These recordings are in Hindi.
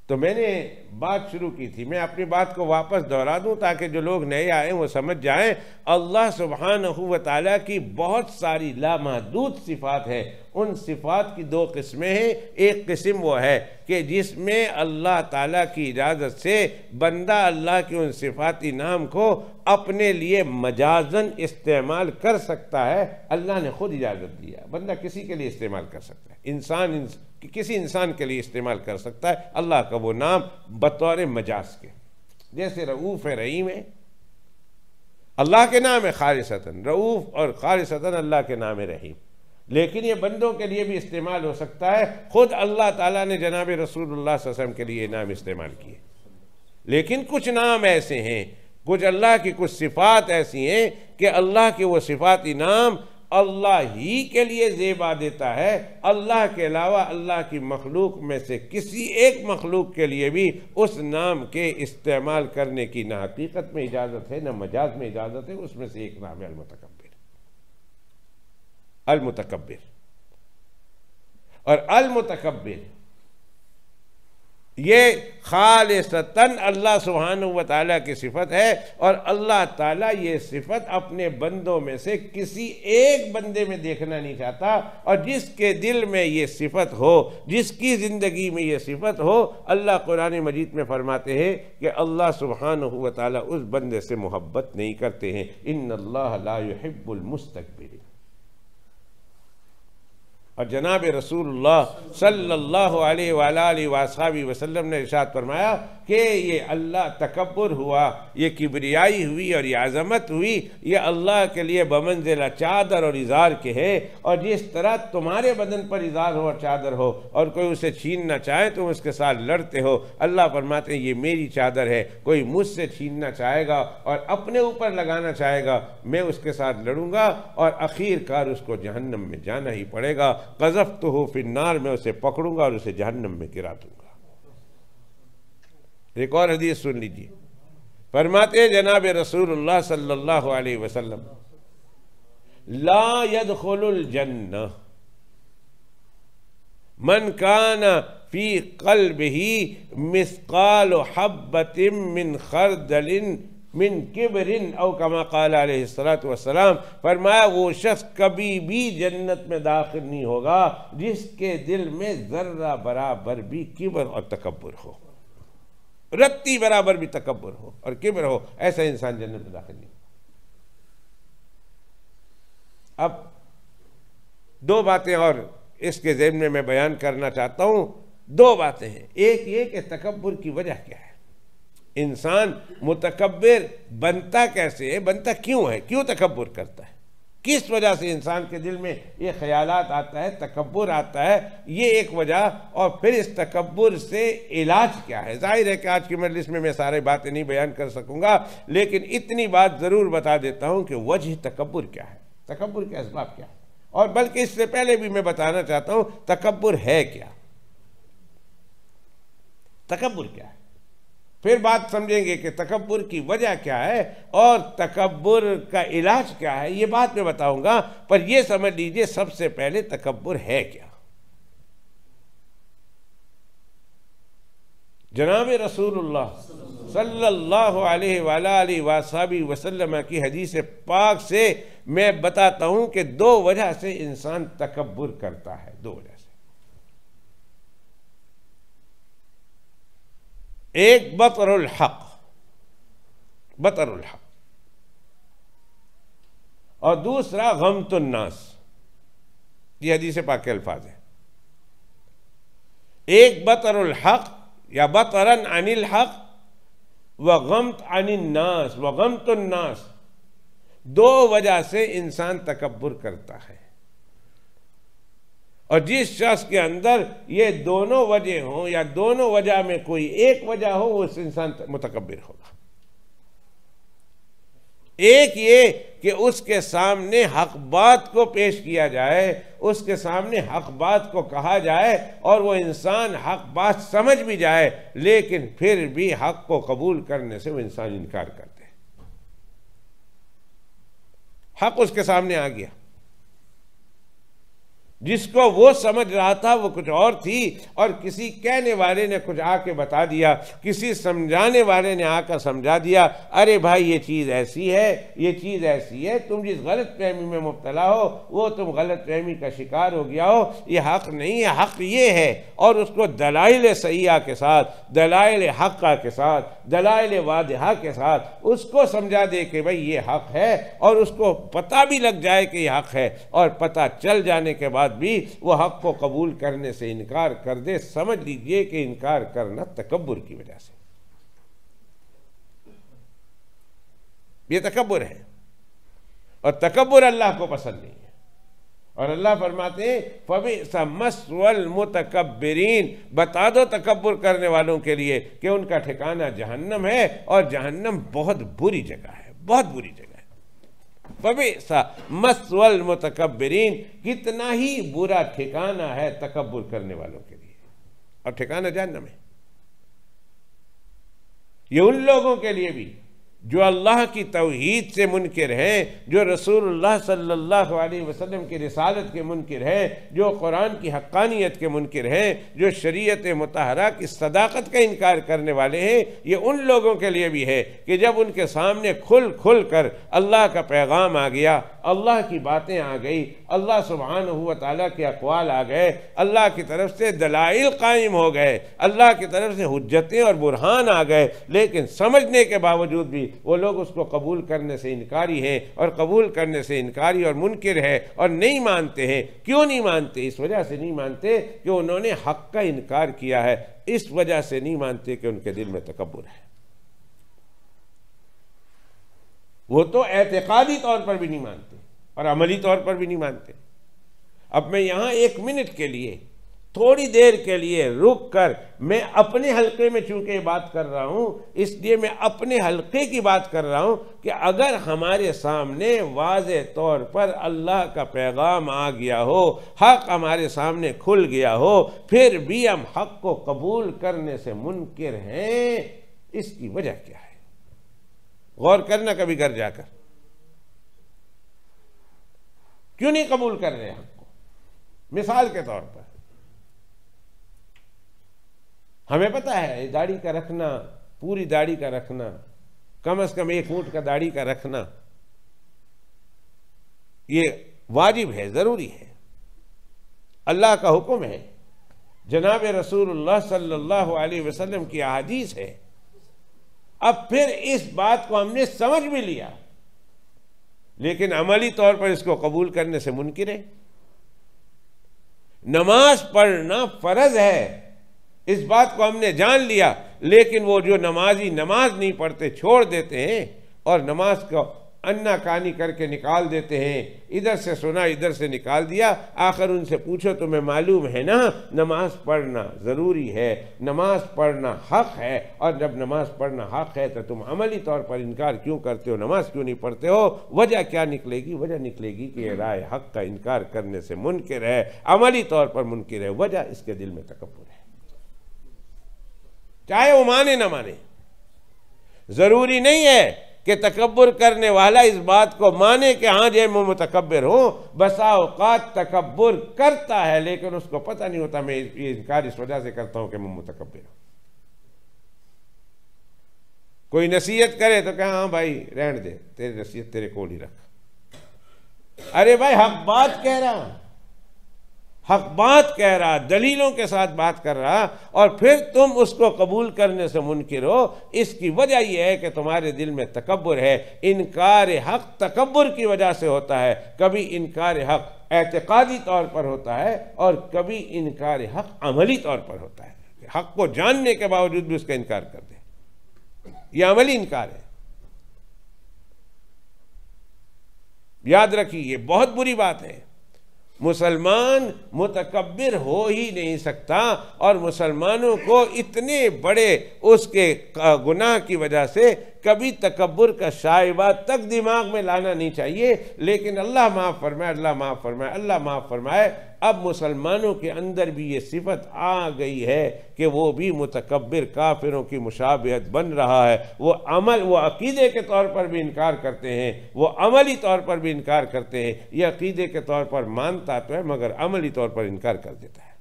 तो मैंने बात शुरू की थी, मैं अपनी बात को वापस दोहरा दूं ताकि जो लोग नए आए वो समझ जाएं। अल्लाह सुब्हानहू व तआला की बहुत सारी लामहदूद सिफ़ात है। उन सिफ़ात की दो किस्में हैं। एक किस्म वो है कि जिसमें अल्लाह ताला की इजाज़त से बंदा अल्लाह के उन सिफ़ाती नाम को अपने लिए मजाजन इस्तेमाल कर सकता है। अल्लाह ने खुद इजाज़त दी है, बंदा किसी के लिए इस्तेमाल कर सकता है, इंसान किसी इंसान के लिए इस्तेमाल कर सकता है अल्लाह का वो नाम बतौर मजाज के। जैसे रऊफ़ है, रहीम है, अल्लाह के नाम है खालिसतन रऊफ़, और खालिसतन अल्लाह के नाम है रहीम। लेकिन ये बंदों के लिए भी इस्तेमाल हो सकता है। खुद अल्लाह ताला ने जनाब रसूलुल्लाह सल्लल्लाहु अलैहि वसल्लम के लिए नाम इस्तेमाल किए। लेकिन कुछ नाम ऐसे हैं, कुछ अल्लाह की कुछ सिफ़ात ऐसी हैं कि अल्लाह के वो सिफ़ाती नाम अल्लाह ही के लिए ज़ेबा देता है। अल्लाह के अलावा अल्लाह की मखलूक में से किसी एक मखलूक के लिए भी उस नाम के इस्तेमाल करने की ना हकीकत में इजाज़त है, ना मजाज में इजाज़त है। उसमें से एक नाम है अल-मुतकब्बिर। अल-मुतकब्बिर और अल-मुतकब्बिर ये खालिसतन अल्लाह सुब्हानहू व तआला की सिफ़त है। और अल्लाह ताला ये सिफ़त अपने बंदों में से किसी एक बंदे में देखना नहीं चाहता। और जिसके दिल में ये सिफ़त हो, जिसकी ज़िंदगी में ये सिफ़त हो, अल्लाह कुरान मजीद में फरमाते हैं कि अल्लाह सुब्हानहू व तआला उस बंदे से मोहब्बत नहीं करते हैं। इन्नल्लाह ला युहिब्बुल मुस्तकबिरीन। और जनाब रसूलुल्लाह सल्लल्लाहु अलैहि वसल्लम ने इरशाद फरमाया कि ये अल्लाह तकब्बुर हुआ, ये किबरियाई हुई और ये आज़मत हुई, ये अल्लाह के लिए बमंज़िला चादर और इज़ार के है। और जिस तरह तुम्हारे बदन पर इज़ार हो और चादर हो और कोई उसे छीनना चाहे तुम उसके साथ लड़ते हो, अल्लाह फरमाते हैं ये मेरी चादर है। कोई मुझसे छीनना चाहेगा और अपने ऊपर लगाना चाहेगा, मैं उसके साथ लड़ूंगा और आखिरकार उसको जहन्नम में जाना ही पड़ेगा। क़ज़फ़्तुहु फ़िन्नार, में उसे पकड़ूंगा और उसे जहन्नम में गिरा दूंगा। एक और हदीस सुन लीजिए, फरमाते हैं जनाब रसूलुल्लाह सल्लल्लाहु अलैहि वसल्लम, ला यदखुलुल जन्नह मन काना फी क़ल्बिही मिस्क़ालु हब्बतिन मिन खरदलिन मिन किबरिन औ कमा क़ाल अलैहिस्सलातु वस्सलाम। फरमाया वो शख्स कभी भी जन्नत में दाखिल नहीं होगा जिसके दिल में ज़र्रा बराबर भी किबर और तकब्बुर हो, रत्ती बराबर भी तकब्बुर हो और किबर हो, ऐसा इंसान जन्नत में दाखिल नहीं। अब दो बातें और इसके ज़ेहन में मैं बयान करना चाहता हूँ। दो बातें हैं। एक ये कि तकब्बुर की वजह क्या है, इंसान मुतकब्बिर बनता कैसे है, बनता क्यों है, क्यों तकब्बुर करता है, किस वजह से इंसान के दिल में ये ख्यालात आता है, तकब्बुर आता है, ये एक वजह। और फिर इस तकब्बुर से इलाज क्या है। जाहिर है कि आज की मजलिस में मैं सारी बातें नहीं बयान कर सकूंगा, लेकिन इतनी बात ज़रूर बता देता हूँ कि वजह तकब्बुर क्या है, तकब्बुर के असबाब क्या है। और बल्कि इससे पहले भी मैं बताना चाहता हूँ तकब्बुर है क्या, तकब्बुर क्या है, फिर बात समझेंगे कि तकब्बुर की वजह क्या है और तकब्बुर का इलाज क्या है। ये बात मैं बताऊंगा, पर यह समझ लीजिए सबसे पहले तकब्बुर है क्या। जनाब रसूलुल्लाह सल्लल्लाहु अलैहि वसल्लम की हदीस पाक से मैं बताता हूं कि दो वजह से इंसान तकब्बुर करता है, दो वजह से। एक बतरुल हक, बतरुल हक, और दूसरा गमतुन नास। ये हदीस पाक के अल्फाज है। एक बतरुल हक या बतरन अनिल हक व गमत अनिन नास व गमतुन नास, दो वजह से इंसान तकब्बुर करता है। और जिस शख्स के अंदर ये दोनों वजह हों या दोनों वजह में कोई एक वजह हो, उस इंसान मुतकब्बिर होगा। एक ये कि उसके सामने हक बात को पेश किया जाए, उसके सामने हक बात को कहा जाए और वो इंसान हक बात समझ भी जाए, लेकिन फिर भी हक को कबूल करने से वो इंसान इनकार करते हैं। हक उसके सामने आ गया, जिसको वो समझ रहा था वो कुछ और थी, और किसी कहने वाले ने कुछ आके बता दिया, किसी समझाने वाले ने आकर समझा दिया, अरे भाई ये चीज़ ऐसी है, ये चीज़ ऐसी है, तुम जिस गलत फहमी में मुब्तला हो वो तुम गलत फहमी का शिकार हो गया हो, ये हक़ नहीं है, हक़ ये है। और उसको दलाइल सहीहा के साथ, दलाइल हक़्क़ा के साथ, दलाइल वादिहा के साथ उसको समझा दे कि भाई ये हक़ है, और उसको पता भी लग जाए कि ये हक़ है, और पता चल जाने के बाद भी वो हक़ को कबूल करने से इनकार कर दे, समझ लीजिए कि इनकार करना तकब्बुर की वजह से, ये तकब्बुर है, और तकब्बुर अल्लाह को पसंद नहीं है। और अल्लाह फरमाते हैं फबिअस मस्वल मुतकब्बिरीन, बता दो तकब्बुर करने वालों के लिए कि उनका ठिकाना जहन्नम है, और जहन्नम बहुत बुरी जगह है, बहुत बुरी जगह है। फबिअस मस्वल मुतकब्बिरीन, कितना ही बुरा ठिकाना है तकब्बुर करने वालों के लिए, और ठिकाना जहन्नम है। ये उन लोगों के लिए भी जो अल्लाह की तौहीद से मुनकिर हैं, जो रसूलुल्लाह सल्लल्लाहु अलैहि वसल्लम की रिसालत के मुनकिर हैं, जो कुरान की हक्कानियत के मुनकिर हैं, जो शरीयत मुतहरा की सदाकत का इनकार करने वाले हैं। ये उन लोगों के लिए भी है कि जब उनके सामने खुल खुल कर अल्लाह का पैगाम आ गया, अल्लाह की बातें आ गई, अल्लाह सुब्हानहू व तआला के अक़वाल आ गए, अल्लाह की तरफ से दलाइल कायम हो गए, अल्लाह की तरफ से हुज्जतें और बुरहान आ गए, लेकिन समझने के बावजूद भी वो लोग उसको कबूल करने से इनकारी हैं, और कबूल करने से इनकारी और मुनकिर है, और नहीं मानते हैं। क्यों नहीं मानते? इस वजह से नहीं मानते कि उन्होंने हक़ का इनकार किया है, इस वजह से नहीं मानते कि उनके दिल में तकब्बुर है। वो तो एतकादी तौर पर भी नहीं मानते और अमली तौर पर भी नहीं मानते। अब मैं यहाँ 1 मिनट के लिए, थोड़ी देर के लिए रुक कर, मैं अपने हल्के में चूंकि बात कर रहा हूँ, इसलिए मैं अपने हल्के की बात कर रहा हूँ कि अगर हमारे सामने वाज़े तौर पर अल्लाह का पैगाम आ गया हो, हक़ हमारे सामने खुल गया हो, फिर भी हम हक़ को कबूल करने से मुनकिर हैं, इसकी वजह क्या है? गौर करना कभी घर जाकर, क्यों नहीं कबूल कर रहे हक़ को? मिसाल के तौर पर हमें पता है दाढ़ी का रखना, पूरी दाढ़ी का रखना, कम से कम 1 फुट का दाढ़ी का रखना, ये वाजिब है, ज़रूरी है, अल्लाह का हुक्म है, जनाब रसूलुल्लाह सल्लल्लाहु अलैहि वसल्लम की अहादीस है। अब फिर इस बात को हमने समझ भी लिया, लेकिन अमली तौर पर इसको कबूल करने से मुनकिर है। नमाज पढ़ना फ़र्ज है, इस बात को हमने जान लिया, लेकिन वो जो नमाजी नमाज नहीं पढ़ते, छोड़ देते हैं, और नमाज को अन्ना कानी करके निकाल देते हैं, इधर से सुना इधर से निकाल दिया। आखिर उनसे पूछो तुम्हें मालूम है ना नमाज पढ़ना ज़रूरी है, नमाज पढ़ना हक़ है, और जब नमाज पढ़ना हक़ है तो तुम अमली तौर पर इनकार क्यों करते हो, नमाज क्यों नहीं पढ़ते हो? वजह क्या निकलेगी? वजह निकलेगी कि ये राय हक़ का इनकार करने से मुनकिर है, अमली तौर पर मुनकिर है, वजह इसके दिल में तकब्बुर है, चाहे वो माने ना माने। ज़रूरी नहीं है कि तकब्बुर करने वाला इस बात को माने कि हाँ जे मैं मुतकब्बिर हूँ। बसा औक़ात तकब्बुर करता है, लेकिन उसको पता नहीं होता मैं ये इनकार इस वजह से करता हूँ कि मैं मुतकब्बिर हूँ। कोई नसीहत करे तो कहा हाँ भाई रहने दे, तेरी नसीहत तेरे को ही रख। अरे भाई हक बात कह रहा, हक बात कह रहा, दलीलों के साथ बात कर रहा, और फिर तुम उसको कबूल करने से मुनकिर हो। इसकी वजह यह है कि तुम्हारे दिल में तकब्बुर है। इनकार हक तकब्बुर की वजह से होता है। कभी इनकार हक एतकादी तौर पर होता है, और कभी इनकार हक अमली तौर पर होता है। हक को जानने के बावजूद भी उसका इनकार कर दे, यह अमली इनकार है। याद रखिए, ये बहुत बुरी बात है। मुसलमान मुतकब्बिर हो ही नहीं सकता, और मुसलमानों को इतने बड़े उसके गुनाह की वजह से कभी तकब्बुर का शाइबा तक दिमाग में लाना नहीं चाहिए। लेकिन अल्लाह माफ़ फरमाए, अल्लाह माफ़ फरमाए, अल्लाह माफ़ फरमाए। अब मुसलमानों के अंदर भी ये सिफत आ गई है कि वो भी मुतकब्बिर काफिरों की मुशाबिहत बन रहा है। वो अकीदे के तौर पर भी इनकार करते हैं, वो अमली तौर पर भी इनकार करते हैं। ये अकीदे के तौर पर मानता तो है मगर अमली तौर पर इनकार कर देता है,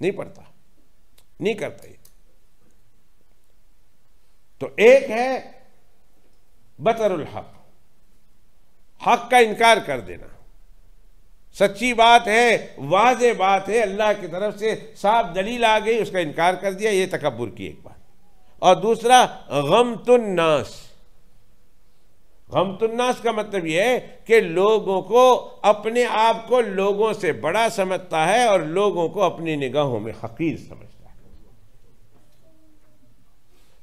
नहीं पढ़ता, नहीं करता ये। तो एक है बतरुल हक, हक का इनकार कर देना। सच्ची बात है, वाज़े बात है, अल्लाह की तरफ से साफ दलील आ गई, उसका इनकार कर दिया, ये तकब्बुर की एक बात। और दूसरा गमतुन्नास। गमतुन्नास का मतलब यह है कि लोगों को, अपने आप को लोगों से बड़ा समझता है और लोगों को अपनी निगाहों में हकीर समझता है।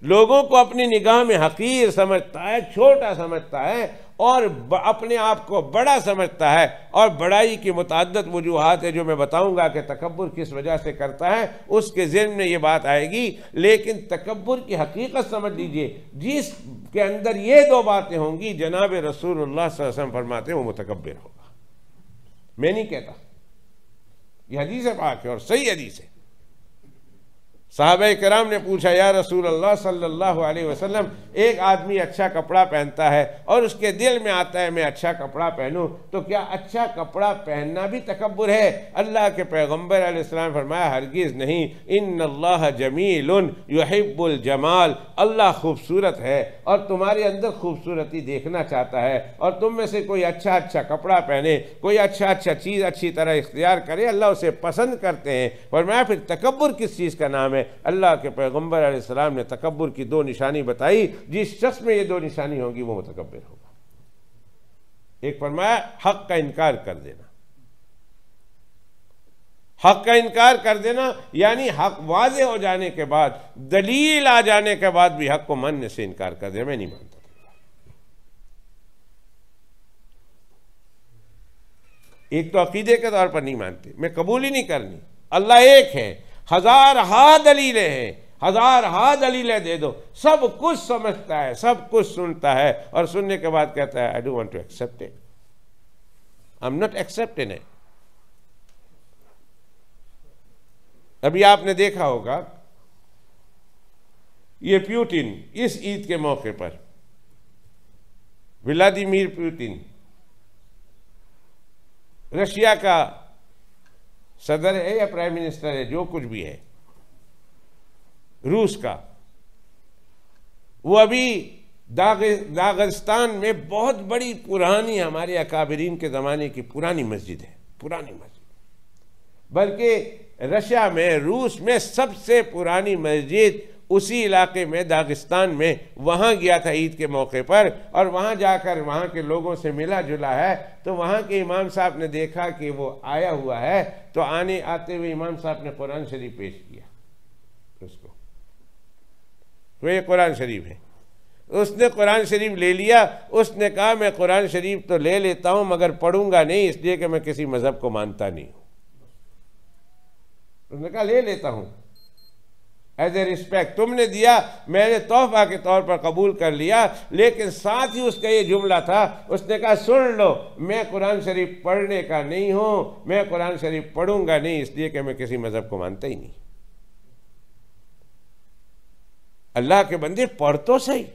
लोगों को अपनी निगाह में हकीर समझता है, छोटा समझता है और अपने आप को बड़ा समझता है। और बड़ाई की मुतअद्दिद वजूहात है जो मैं बताऊंगा कि तकब्बुर किस वजह से करता है, उसके ज़हन में ये बात आएगी। लेकिन तकब्बुर की हकीकत समझ लीजिए, जिसके अंदर ये दो बातें होंगी, जनाब रसूलुल्लाह सल्लल्लाहु अलैहि वसल्लम फरमाते हैं वो मुतकब्बिर होगा। मैं नहीं कहता, ये हदीस पाक है और सही हदीस है। सहाबा-ए-किराम ने पूछा, या रसूल अल्लाह सल्लल्लाहु अलैहि वसल्लम, एक आदमी अच्छा कपड़ा पहनता है और उसके दिल में आता है मैं अच्छा कपड़ा पहनूं, तो क्या अच्छा कपड़ा पहनना भी तकब्बुर है? अल्लाह के पैगम्बर अलैहिस्सलाम फरमाया, हरगिज़ नहीं। इन्नल्लाह जमीलुन युहिब्बुल जमाल, अल्लाह खूबसूरत है और तुम्हारे अंदर खूबसूरती देखना चाहता है। और तुम में से कोई अच्छा अच्छा कपड़ा पहने, कोई अच्छा चीज़ अच्छी तरह इख्तियार करे, अल्लाह उसे पसंद करते हैं। फरमाया फिर तकब्बुर किस चीज़ का नाम है? अल्लाह के पैगम्बर अलैहिस्सलाम ने तकब्बुर की दो निशानी बताई, जिस शख्स में ये दो निशानी होगी वो मुतकब्बिर होगा। एक फरमाया हक का इनकार कर देना। हक का इनकार कर देना यानी हक वाज़े हो जाने के बाद, दलील आ जाने के बाद भी हक को मानने से इनकार कर देना, मैं नहीं मानता। एक तो अकीदे के तौर पर नहीं मानते, मैं कबूल ही नहीं करनी। अल्लाह एक है, हजार हा दलीलें हैं, हजार हा दलीलें दे दो, सब कुछ समझता है, सब कुछ सुनता है और सुनने के बाद कहता है I don't want to accept it, I am not accepting it. अभी आपने देखा होगा ये पुतिन इस ईद के मौके पर, व्लादिमीर पुतिन रशिया का सदर है या प्राइम मिनिस्टर है, जो कुछ भी है रूस का, वो अभी दागिस्तान में बहुत बड़ी पुरानी, हमारे अकाबरीन के ज़माने की पुरानी मस्जिद है, पुरानी मस्जिद, बल्कि रशिया में, रूस में सबसे पुरानी मस्जिद उसी इलाके में, दागिस्तान में, वहाँ गया था ईद के मौके पर और वहाँ जाकर वहाँ के लोगों से मिला जुला है। तो वहाँ के इमाम साहब ने देखा कि वो आया हुआ है, तो आते हुए इमाम साहब ने कुरान शरीफ पेश किया उसको, तो ये कुरान शरीफ है। उसने कुरान शरीफ ले लिया, उसने कहा मैं कुरान शरीफ तो ले लेता हूँ मगर पढ़ूंगा नहीं, इसलिए कि मैं किसी मज़हब को मानता नहीं हूँ। उसने कहा ले लेता हूँ एज ए रिस्पेक्ट, तुमने दिया, मैंने तोहफा के तौर पर कबूल कर लिया। लेकिन साथ ही उसका ये जुमला था, उसने कहा सुन लो, मैं कुरान शरीफ पढ़ने का नहीं हूँ, मैं कुरान शरीफ पढ़ूंगा नहीं, इसलिए कि मैं किसी मज़हब को मानता ही नहीं। अल्लाह के बंदे पढ़ तो सही।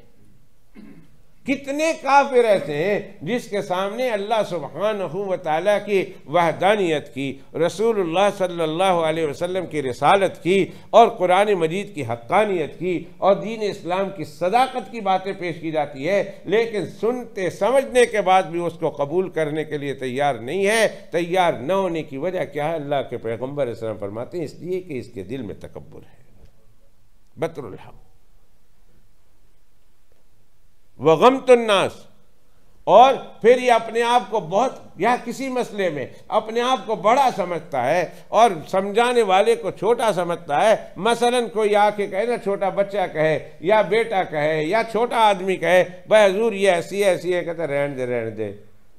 कितने काफिर ऐसे हैं जिसके सामने अल्लाह सुब्हानहू व तआला की वहदानियत की, रसूलुल्लाह सल्लल्लाहु अलैहि वसल्लम की रिसालत की और कुरान मजीद की हक्कानियत की और दीन इस्लाम की सदाकत की बातें पेश की जाती है, लेकिन सुनते समझने के बाद भी उसको कबूल करने के लिए तैयार नहीं है। तैयार न होने की वजह क्या है? अल्लाह के पैगम्बर सल्लल्लाहु अलैहि वसल्लम फरमाते हैं इसलिए कि इसके दिल में तकब्बुर है, बतरुल हक व गमतुन्नास। और फिर ये अपने आप को बहुत, या किसी मसले में अपने आप को बड़ा समझता है और समझाने वाले को छोटा समझता है। मसलन कोई आके कहे ना, छोटा बच्चा कहे या बेटा कहे या छोटा आदमी कहे भाई हजूर ये ऐसी है, कहता रहने दे,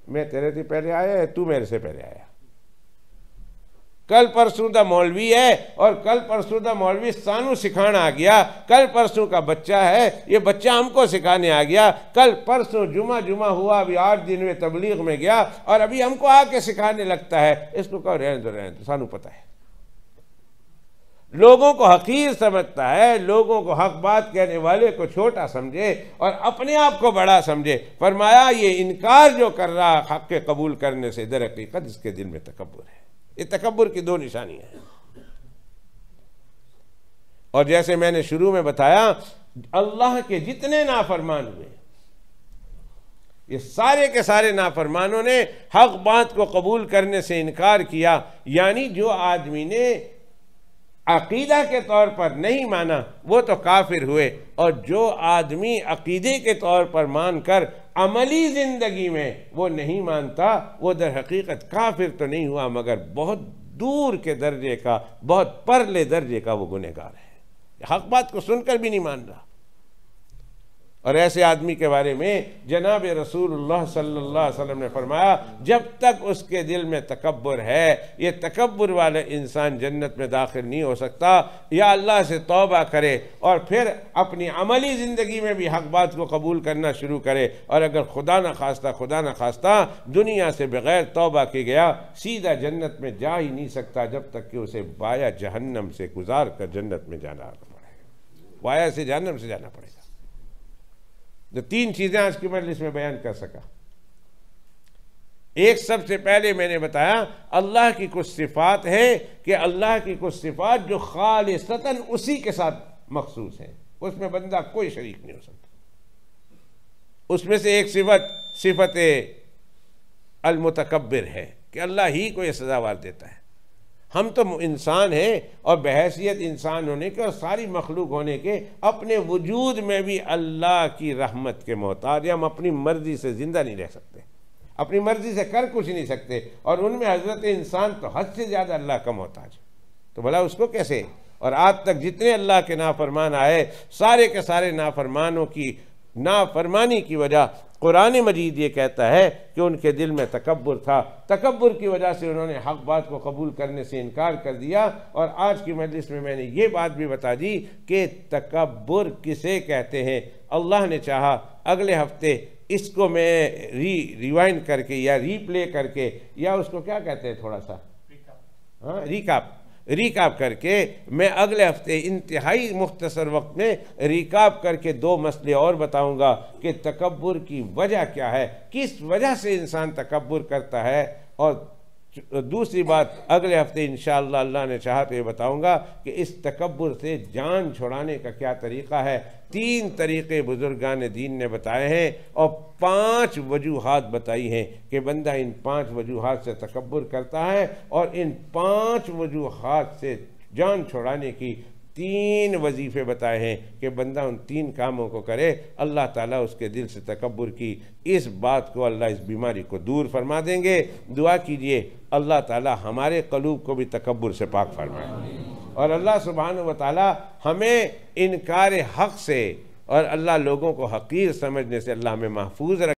मैं तेरे से पहले आया, तू मेरे से पहले आया। कल परसों दा मौलवी है और कल परसों दा मौलवी सानू सिखाना आ गया, कल परसों का बच्चा है ये बच्चा हमको सिखाने आ गया, कल परसों जुमा हुआ, अभी 8 दिन में तबलीग में गया और अभी हमको आके सिखाने लगता है। इसको कहो रहने दो, सानू पता है। लोगों को हकीर समझता है, लोगों को हक बात कहने वाले को छोटा समझे और अपने आप को बड़ा समझे। फरमाया ये इनकार जो कर रहा हक के कबूल करने से दर हकीकत इसके दिल में तकब्बुर है। ये तकब्बुर की 2 निशानियां हैं। और जैसे मैंने शुरू में बताया, अल्लाह के जितने नाफरमान हुए, ये सारे के सारे नाफरमानों ने हक बात को कबूल करने से इनकार किया। यानी जो आदमी ने अकीदा के तौर पर नहीं माना वो तो काफिर हुए, और जो आदमी अकीदे के तौर पर मानकर अमली ज़िंदगी में वो नहीं मानता, वो दर हकीकत काफिर तो नहीं हुआ मगर बहुत दूर के दर्जे का, बहुत परले दर्जे का वो गुनहगार है। हक बात को सुनकर भी नहीं मान रहा। और ऐसे आदमी के बारे में जनाब रसूलुल्लाह सल्लल्लाहु अलैहि वसल्लम ने फरमाया, जब तक उसके दिल में तकब्बुर है, ये तकब्बुर वाले इंसान जन्नत में दाखिल नहीं हो सकता। या अल्लाह से तौबा करे और फिर अपनी अमली ज़िंदगी में भी हक बात को कबूल करना शुरू करे, और अगर खुदा न खास्ता दुनिया से बग़ैर तौबा के गया, सीधा जन्नत में जा ही नहीं सकता जब तक कि उसे वाया जहन्नम से गुजार कर जन्नत में जाना पड़ेगा। वाया से जहन्नम से जाना पड़ेगा। तो 3 चीज़ें आज की मजलिस में बयान कर सका। एक, सबसे पहले मैंने बताया अल्लाह की कुछ सिफ़ात है कि अल्लाह की कुछ सिफ़ात जो खालिसतन उसी के साथ मखसूस है, उसमें बंदा कोई शरीक नहीं हो सकता। उसमें से एक सिफत अल मुतकब्बिर है कि अल्लाह ही को यह सज़ावार देता है। हम तो इंसान हैं और बहैसियत इंसान होने के और सारी मखलूक होने के अपने वजूद में भी अल्लाह की रहमत के मोहताज। हम अपनी मर्जी से ज़िंदा नहीं रह सकते, अपनी मर्जी से कर कुछ नहीं सकते, और उनमें हज़रत इंसान तो हद से ज़्यादा अल्लाह का मोहताज। तो भला उसको कैसे? और आज तक जितने अल्लाह के नाफरमान आए, सारे के सारे नाफरमानों की नाफरमानी की वजह कुरान मजीद ये कहता है कि उनके दिल में तकब्बुर था। तकब्बुर की वजह से उन्होंने हक बात को कबूल करने से इनकार कर दिया। और आज की मजलिस में मैंने ये बात भी बता दी कि तकब्बुर किसे कहते हैं। अल्लाह ने चाहा अगले हफ्ते इसको मैं रिवाइंड करके या रीप्ले करके, या उसको क्या कहते हैं, थोड़ा सा रिकाप करके मैं अगले हफ्ते इंतहाई मुख्तसर वक्त में रिकाप करके 2 मसले और बताऊंगा कि तकब्बुर की वजह क्या है, किस वजह से इंसान तकब्बुर करता है। और दूसरी बात अगले हफ्ते इंशाअल्लाह अल्लाह ने चाहा तो ये बताऊंगा कि इस तकब्बुर से जान छुड़ाने का क्या तरीक़ा है। 3 तरीक़े बुजुर्गान दीन ने बताए हैं और 5 वजूहात बताई हैं कि बंदा इन 5 वजूहात से तकब्बुर करता है, और इन 5 वजूहात से जान छुड़ाने की 3 वजीफ़े बताए हैं कि बंदा उन 3 कामों को करे। अल्लाह ताला उसके दिल से तकब्बुर की इस बात को, अल्लाह इस बीमारी को दूर फरमा देंगे। दुआ कीजिए अल्लाह ताला हमारे क़लूब को भी तकब्बुर से पाक फरमाए, और अल्लाह सुब्हानहू व तआला हमें इनकार हक़ से और अल्लाह लोगों को हक़ीर समझने से अल्लाह हमें महफूज रखे।